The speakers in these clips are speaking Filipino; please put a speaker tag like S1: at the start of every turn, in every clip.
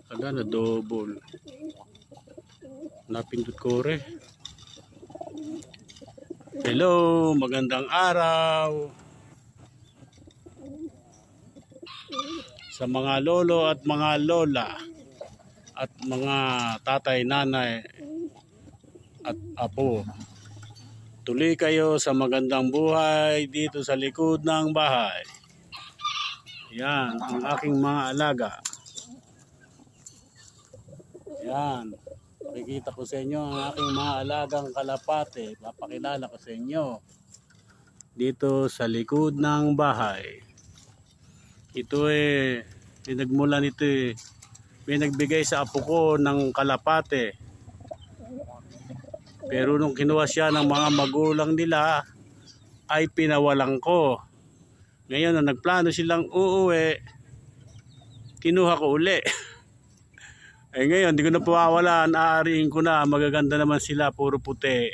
S1: Ada na double. Napindot ko re. Hello, magandang araw. Sa mga lolo at mga lola at mga tatay, nanay at apo. Tuloy kayo sa magandang buhay dito sa likod ng bahay. Yan, ang aking mga alaga. Yan, makikita ko sa inyo ang aking mga alagang kalapate. Papakilala ko sa inyo dito sa likod ng bahay. Ito pinagmulan ito may nagbigay sa apo ko ng kalapate. Pero nung kinuha siya ng mga magulang nila, ay pinawalan ko. Ngayon na nagplano silang uuwi, kinuha ko uli. Eh ngayon, hindi ko na pawawalan, aariin ko na, magaganda naman sila, puro puti.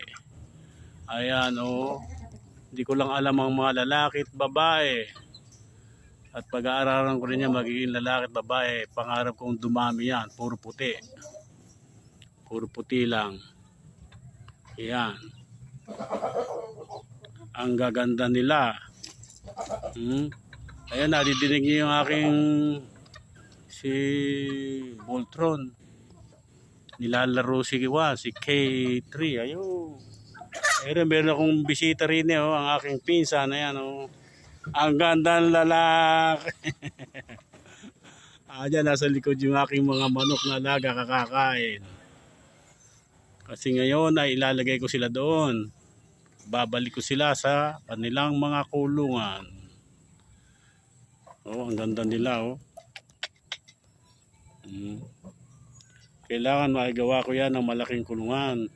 S1: Ayan, hindi ko lang alam ang mga lalaki at babae. At pag-aaralan ko rin yan, magiging lalaki at babae. Pangarap kong dumami yan, puro puti. Puro puti lang. Ayan. Ang gaganda nila. Ayan, nadidinig niyo yung aking si Voltron. Nilalaro si K3. Ayun. Meron akong bisita rin ang aking pinsan. Ayan, ang ganda ng lalaki. Diyan, nasa likod yung aking mga manok na alaga kakakain. Kasi ngayon ay ilalagay ko sila doon. Babalik ko sila sa kanilang mga kulungan. Ang ganda nila. Kailangan makagawa ko yan ng malaking kulungan.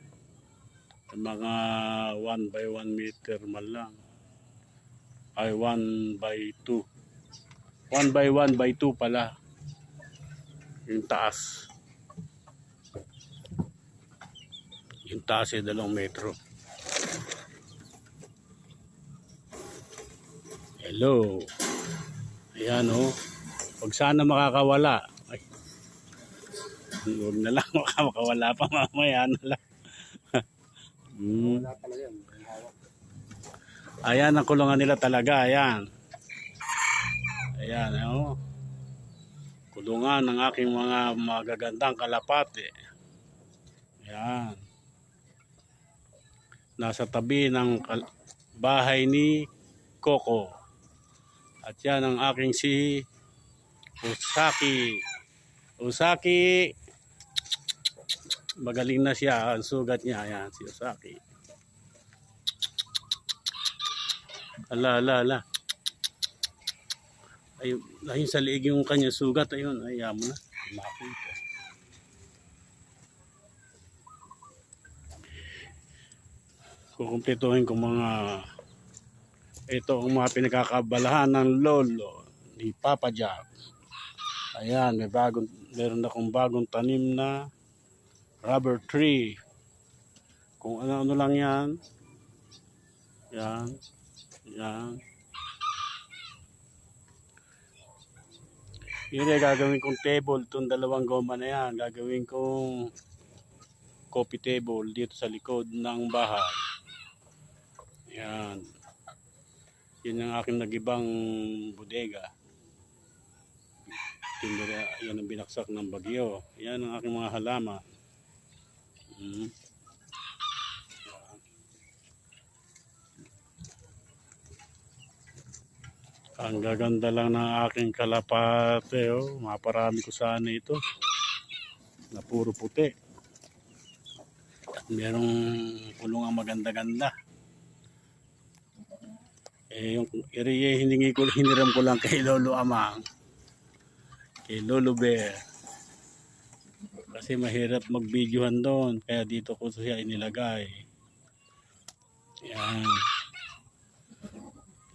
S1: Mga 1 by 1 meter man lang. Ay 1 by 2. 1 by 1 by 2 pala. Yung taas. Yung taas ay 2 metro. Hello. Ayan Huwag sana makakawala. Ay. Huwag na lang makakawala pa mamaya na lang. Ayan ang kulungan nila talaga. Ayan. Ayan kulungan ng aking mga magagandang kalapate. Ayan. Nasa tabi ng bahay ni Coco. At yan ang aking si Usaki. Magaling na siya. Ang sugat niya. Ayan, si Usaki. Ala. Ayun sa liig yung kanyang sugat. Ayun, ayaw mo na. Makita. Kukumpletuhin ko ito ang mga pinagkakabalahan ng lolo ni Papa Jack. Ayan, meron akong bagong tanim na rubber tree. Kung ano lang yan. Yan. Yun gagawin kong table. Itong 2 goma na yan. Gagawin kong coffee table dito sa likod ng bahay. Yan. Yan ang aking nagibang bodega. Yan ang binaksak ng bagyo. Yan ang aking mga halaman. Ang gaganda lang ng aking kalapate. Maparami ko sana ito. Na puro puti. At merong kulungang maganda-ganda. Yung area hiniram ko lang kay Lolo Amang. Kay Lolo Bear. Kasi mahirap mag-videohan doon. Kaya dito ko siya inilagay. Yan.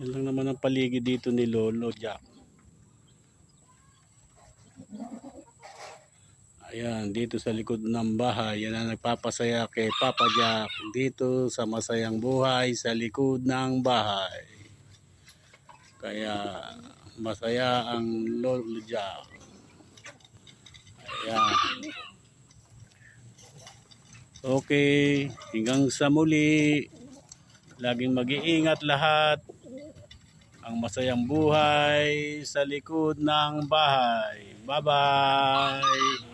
S1: Yan lang naman ang paligid dito ni Lolo Jack. Ayan, dito sa likod ng bahay. Yan ang nagpapasaya kay Papa Jack. Dito sa masayang buhay sa likod ng bahay. Kaya masaya ang Lolo Jack. Ayan. Okay, hanggang sa muli. Laging mag-iingat lahat. Ang masayang buhay sa likod ng bahay. Bye-bye!